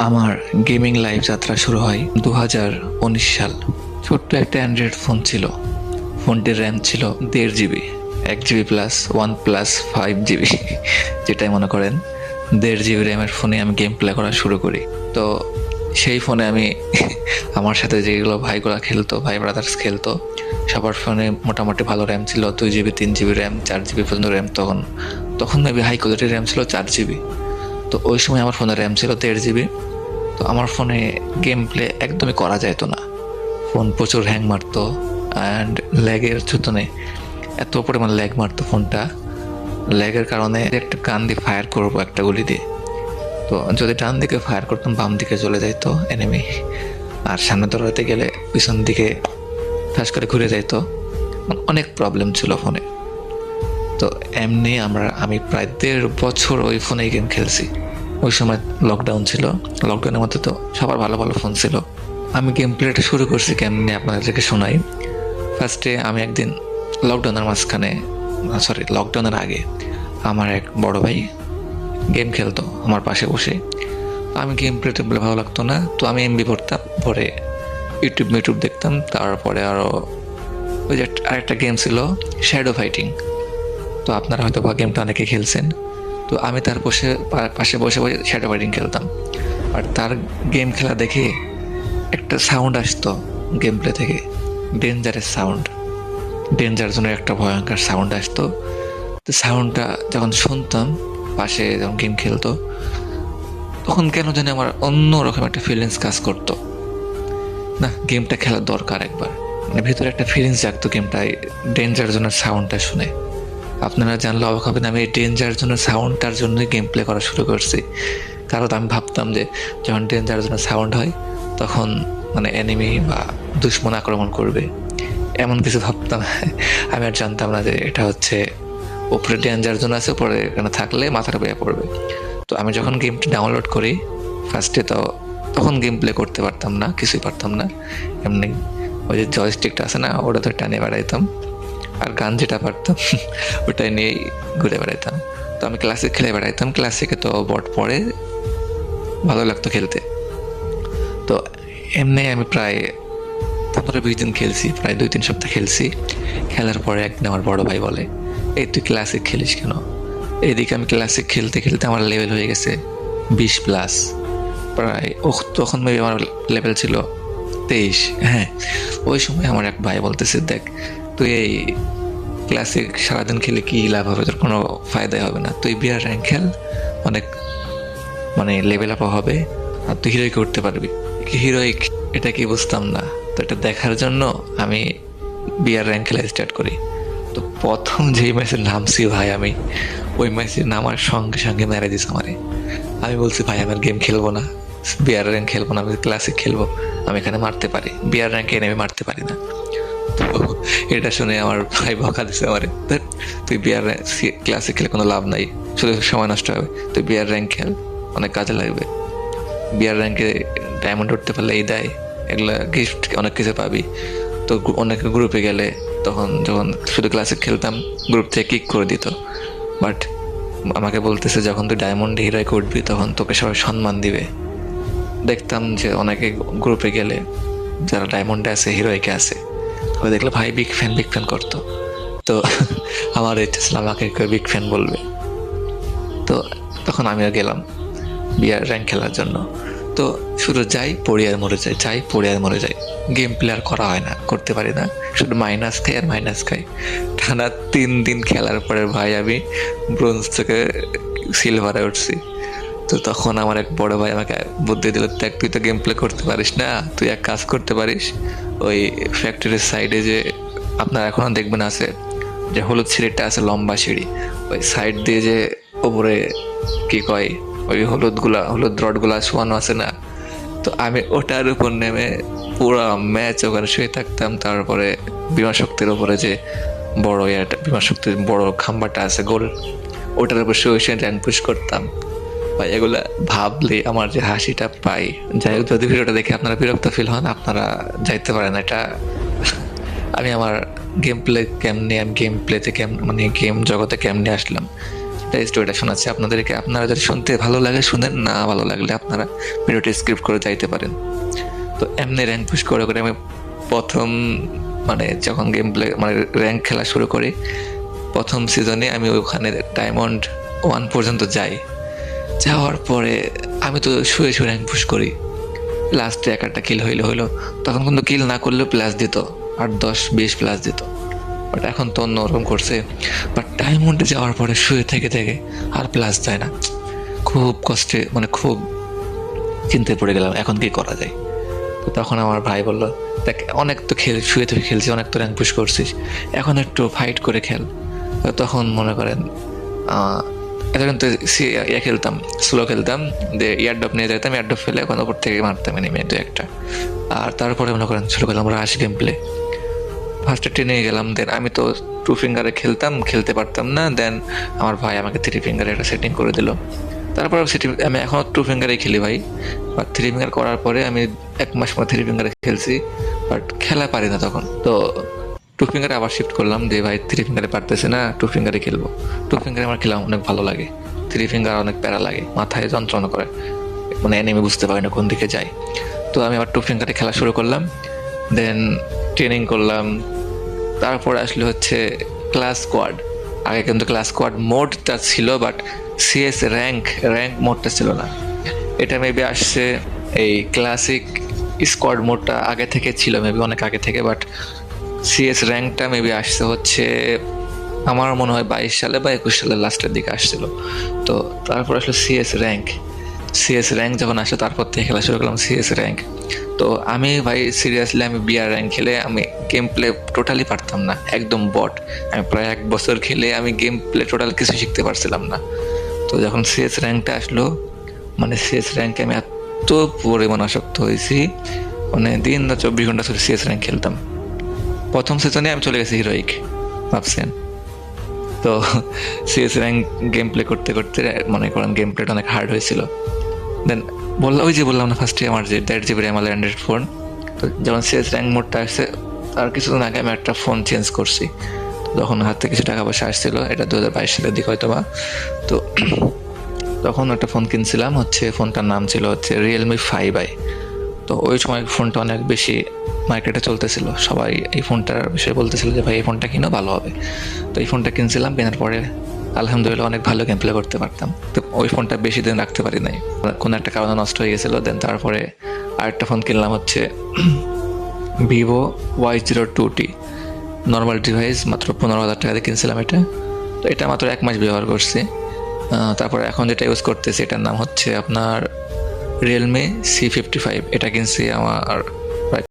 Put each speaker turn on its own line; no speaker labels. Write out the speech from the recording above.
আমার gaming life যাত্রা শুরু হয় 2019 সাল। ছোট্ট একটা অ্যান্ড্রয়েড ফোন ছিল। ফোনটির র্যাম ছিল 1.5 GB, 1 GB প্লাস 1+5 GB, যেটাই মনে করেন। 1.5 GB র্যামের ফোনে আমি গেম প্লে করা শুরু করি। তো সেই ফোনে আমি আমার সাথে যেগুলো ভাইগুলো খেলতো, ভাই ব্রাদার্স খেলতো, সবার ফোনে মোটামুটি ভালো র্যাম ছিল। 2 GB, 3 GB র্যাম, 4 GB পর্যন্ত র্যাম। তখন মেবি হাই কোয়ালিটির র্যাম ছিল 4 GB। তো ওই সময় আমার ফোনের র্যাম ছিল 1.5 GB। তো আমার ফোনে গেম প্লে একদমই করা যেত না। ফোন প্রচুর হ্যাং মারতো অ্যান্ড ল্যাগের চুতনে এত পরিমাণ ল্যাগ মারতো ফোনটা। ল্যাগের কারণে একটা গান দিয়ে ফায়ার করবো একটা গুলি দিয়ে, তো যদি ডান দিকে ফায়ার করতাম বাম দিকে চলে যাইতো এনিমি, আর সামনে দৌড়াতে গেলে পিছন দিকে ঠাস করে ঘুরে যাইতো। অনেক প্রবলেম ছিল ফোনে। তো এমনি আমি প্রায় 1.5 বছর ওই ফোনেই গেম খেলছি। ওই সময় লকডাউন ছিল। লকডাউনের মধ্যে তো সবার ভালো ভালো ফোন ছিল। আমি গেম প্লেটা শুরু করছি কেমনি আপনাদেরকে শোনাই। ফার্স্টে আমি একদিন লকডাউনের আগে আমার এক বড় ভাই গেম খেলতো আমার পাশে বসে। আমি গেম প্লেতে বলে ভালো লাগতো না, তো আমি এমবি ভরতাম, পরে ইউটিউব দেখতাম। তারপরে আরও ওই যে আরেকটা গেম ছিল শ্যাডো ফাইটিং, তো আপনারা হয়তো বা গেমটা অনেকে খেলছেন। তো আমি তার পাশে বসে বসে শ্যাডো ফাইটিং খেলতাম। আর তার গেম খেলা দেখে একটা সাউন্ড আসতো গেম প্লে থেকে, ডেঞ্জার জোনের একটা ভয়ঙ্কর সাউন্ড আসতো। তো সাউন্ডটা যখন শুনতাম পাশে যখন গেম খেলতো, তখন কেন জানি আমার অন্যরকম একটা ফিলিংস কাজ করতো। না, গেমটা খেলার দরকার একবার, মানে ভিতরে একটা ফিলিংস জাগতো গেমটায় ডেঞ্জার জোনের সাউন্ডটা শুনে। আপনারা জানলে অবাক হবেন, আমি এই ডেঞ্জার জোনের সাউন্ডটার জন্যই গেম প্লে করা শুরু করছি। কারণ আমি ভাবতাম যে যখন ডেঞ্জার জোনের সাউন্ড হয় তখন মানে এনিমি বা দুশ্মন আক্রমণ করবে, এমন কিছু ভাবতাম। আমি আর জানতাম না যে এটা হচ্ছে উপরে ডেঞ্জার জোন আছে, পরে এখানে থাকলে মাথাটা বেয়ে পড়বে। তো আমি যখন গেমটি ডাউনলোড করি ফার্স্টে, তখন গেম প্লে করতে পারতাম না, কিছুই পারতাম না। এমনি ওই যে জয়স্টিকটা আছে না, ওটা তো টানে বেড়াইতাম, আর গান যেটা পারতাম ওটাই নিয়েই ঘুরে বেড়াইতাম। তো আমি ক্লাসিক খেলে বেড়াইতাম। ক্লাসিকে তো বট পড়ে, ভালো লাগতো খেলতে। তো এমনি আমি প্রায় 15-20 দিন খেলছি, প্রায় 2-3 সপ্তাহ খেলছি। খেলার পরে একদিন আমার বড় ভাই বলে, এই তুই ক্লাসিক খেলিস কেন? এইদিকে আমি ক্লাসিক খেলতে খেলতে আমার লেভেল হয়ে গেছে 20+। প্রায় তখন মেবি আমার লেভেল ছিল 23। হ্যাঁ, ওই সময় আমার এক ভাই বলতেছে, দেখ তুই এই ক্লাসিক সারাদিন খেলে কি লাভ হবে, তোর কোনো ফায়দাই হবে না। তুই বিয়ার র্যাঙ্ক খেল, অনেক মানে লেভেল আপ হবে, আর তুই হিরোইক উঠতে পারবি। হিরোইক এটা কি বুঝতাম না। তো এটা দেখার জন্য আমি বিয়ার র্যাঙ্ক খেলা স্টার্ট করি। তো প্রথম যেই ম্যাচে নামছি ভাই, আমি ওই ম্যাচে নামার সঙ্গে সঙ্গে মেরে দিস আমারে। আমি বলছি, ভাই আমার গেম খেলবো না, বিয়ার র্যাঙ্ক খেলবো না, আমি ক্লাসিক খেলবো। আমি এখানে মারতে পারি, বিয়ার র্যাঙ্কে এনে আমি মারতে পারি না। তো এটা শুনে আমার ভাই বকা দিছে আমারে, তুই বিয়ার ক্লাসিক খেলে কোনো লাভ নাই, শুধু সময় নষ্ট হবে। তুই বিয়ার র্যাঙ্ক খেল, অনেক কাজে লাগবে। বিয়ার র্যাঙ্কে ডায়মন্ড উঠতে পারলে এই দেয়, এগুলা গিফট অনেক কিছু পাবি। তো অনেকে গ্রুপে গেলে তখন যখন শুধু ক্লাসিক খেলতাম, গ্রুপ থেকে কিক করে দিত। বাট আমাকে বলতেছে, যখন তুই ডায়মন্ড হিরোইকে উঠবি তখন তোকে সবাই সম্মান দিবে। দেখতাম যে অনেকে গ্রুপে গেলে যারা ডায়মন্ডে আছে, হিরোইকে আছে, তবে দেখলে ভাই বিগ ফ্যান করতো। তো আমার ইচ্ছা ছিল আমাকে বিগ ফ্যান বলবে। তো তখন আমিও গেলাম বিয়ার র্যাঙ্ক খেলার জন্য। তো শুধু যাই পড়ি আর মরে যাই। গেম প্লে আর করা হয় না, করতে পারি না, শুধু মাইনাস খাই। টানা 3 দিন খেলার পরে ভাই আমি ব্রোঞ্জ থেকে সিলভারে উঠছি। তো তখন আমার এক বড় ভাই আমাকে বুদ্ধি দিল, দেখ তুই তো গেম প্লে করতে পারিস না, তুই এক কাজ করতে পারিস, ওই ফ্যাক্টরির সাইডে যে আপনার এখনো দেখবেন আছে যে হলুদ সিঁড়িটা আছে, লম্বা সিঁড়ি, ওই সাইড দিয়ে যে ওপরে কি কয়, ওই হলুদ রডগুলা শোয়ানো আছে না। তো আমি ওটার উপর নেমে পুরো ম্যাচ ওখানে শুয়ে থাকতাম। তারপরে বিমান শক্তির উপরে যে বিমান শক্তির বড় খাম্বাটা আছে গোল, ওটার উপর শুয়ে র্যাঙ্ক পুশ করতাম। ভাই এগুলা ভাবলে আমার যে হাসিটা পাই। যাই হোক, যদি ভিডিওটা দেখে আপনারা বিরক্ত ফিল হন, আপনারা যাইতে পারেন। এটা আমি আমার গেম প্লেতে মানে গেম জগতে কেমনে আসলাম, একটা স্টোরিটা শোনাচ্ছি আপনাদেরকে। আপনারা যদি শুনতে ভালো লাগে শুনেন, না ভালো লাগলে আপনারা ভিডিওটি স্কিপ করে যাইতে পারেন। তো এমনি র্যাঙ্ক পুশ করে করে আমি প্রথম মানে যখন গেম প্লে মানে র্যাঙ্ক খেলা শুরু করি, প্রথম সিজনে আমি ওখানে ডায়মন্ড 1 পর্যন্ত যাই। যাওয়ার পরে আমি তো শুয়ে শুয়ে র্যাঙ্ক পুশ করি, লাস্টে একটা কিল হইলো। তখন কিন্তু কিল না করলেও প্লাস দিত, 8, 10, 20 প্লাস দিত। বাট এখন তো অন্যরকম করছে। বাট ডায়মন্ডে যাওয়ার পরে শুয়ে থেকে থেকে আর প্লাস যায় না। খুব কষ্টে মানে খুব চিন্তায় পড়ে গেলাম, এখন কি করা যায়। তো তখন আমার ভাই বললো, দেখ অনেক তো শুয়ে থেকে খেলছি, অনেক তো র্যাঙ্ক পুশ করছিস, এখন একটু ফাইট করে খেল। তো তখন মনে করেন এতক্ষণ তো খেলতাম, স্লো খেলতাম, দিয়ে ইয়ারডপ নিয়ে যেতাম, ইয়ারডপ ফেলে এখন ওপর থেকে মারতাম এনিমে 2-1টা। আর তারপরে মনে করেন শুরু করলাম রাশ গেম প্লে। ফার্স্টে ট্রেনে গেলাম, দেন আমি তো 2 ফিঙ্গারে খেলতাম, খেলতে পারতাম না। দেন আমার ভাই আমাকে 3 ফিঙ্গারে একটা সেটিং করে দিল। তারপর আমি এখনও 2 ফিঙ্গারেই খেলি ভাই। বাট 3 ফিঙ্গার করার পরে আমি 1 মাস পর 3 ফিঙ্গারে খেলছি, বাট খেলা পারি না তখন। তো 2 ফিঙ্গারে আবার শিফট করলাম, যে ভাই 3 ফিঙ্গারে পারতেছে না, 2 ফিঙ্গারে খেলবো। 2 ফিঙ্গারে আমার খেলা অনেক ভালো লাগে, 3 ফিঙ্গার অনেক প্যারা লাগে, মাথায় যন্ত্রণা করে, মানে এনিমি বুঝতে পারি না কোন দিকে যায়। তো আমি আবার 2 ফিঙ্গারে খেলা শুরু করলাম, দেন ট্রেনিং করলাম। তারপরে আসলে হচ্ছে ক্লাস স্কোয়াড। আগে কিন্তু ক্লাস স্কোয়াড মোডটা ছিল, বাট সিএস র্যাঙ্ক মোডটা ছিল না। এটা মেবি আসছে এই ক্লাসিক স্কোয়াড মোডটা আগে থেকে ছিল, মেবি অনেক আগে থেকে। বাট সিএস র্যাঙ্কটা মেবি আসছে হচ্ছে আমার মনে হয় 22 সালে বা 21 সালের লাস্টের দিকে আসছিল। তো তারপর আসলে সিএস র্যাঙ্ক যখন আসে, তারপর থেকে খেলা শুরু করলাম সিএস র্যাঙ্ক। তো আমি ভাই সিরিয়াসলি আমি বিআর র্যাঙ্ক খেলে আমি গেম প্লে টোটালি পারতাম না, একদম বট। আমি প্রায় 1 বছর খেলে আমি গেম প্লে টোটাল কিছু শিখতে পারছিলাম না। তো যখন সিএস র্যাঙ্কটা আসলো, মানে সিএস র্যাঙ্কে আমি এত পরিমাণ আসক্ত হয়েছি, মানে দিন রাত 24 ঘন্টা ধরে সিএস র্যাঙ্ক খেলতাম। প্রথম সিজনে আমি চলে গেছি হিরোইক, ভাবছেন। তো সিএস র্যাঙ্ক গেম প্লে করতে করতে মনে করেন গেম প্লেটা অনেক হার্ড হয়েছিল। দেন বললাম না ফার্স্টে আমার যে 1.5 GB র্যাম অ্যান্ড্রয়েড ফোন। তো যখন সিএস র্যাঙ্ক মোডটা আসছে, তার কিছুদিন আগে আমি একটা ফোন চেঞ্জ করছি। তখন হাতে কিছু টাকা পয়সা আসছিল, এটা 2022 সালের দিকে হয়তো বা। তো তখন একটা ফোন কিনছিলাম, হচ্ছে ফোনটার নাম ছিল হচ্ছে Realme 5i। তো ওই সময় ফোনটা অনেক বেশি মার্কেটে চলতেছিল, সবাই এই ফোনটার বিষয়ে বলতেছিল যে ভাই এই ফোনটা কিনো, ভালো হবে। তো এই ফোনটা কিনছিলাম, কেনার পরে আলহামদুলিল্লাহ অনেক ভালো গেম প্লে করতে পারতাম। তো ওই ফোনটা বেশি দিন রাখতে পারি নাই, কোনো একটা কারণে নষ্ট হয়ে গেছিলো। দেন তারপরে আরেকটা ফোন কিনলাম, হচ্ছে Vivo Y02T, নর্মাল ডিভাইস, মাত্র 15,000 টাকা দিয়ে কিনছিলাম এটা। তো এটা মাত্র 1 মাস ব্যবহার করছি। তারপরে এখন যেটা ইউজ করতেছি, এটার নাম হচ্ছে আপনার Realme C55। এটা কিনছি আমার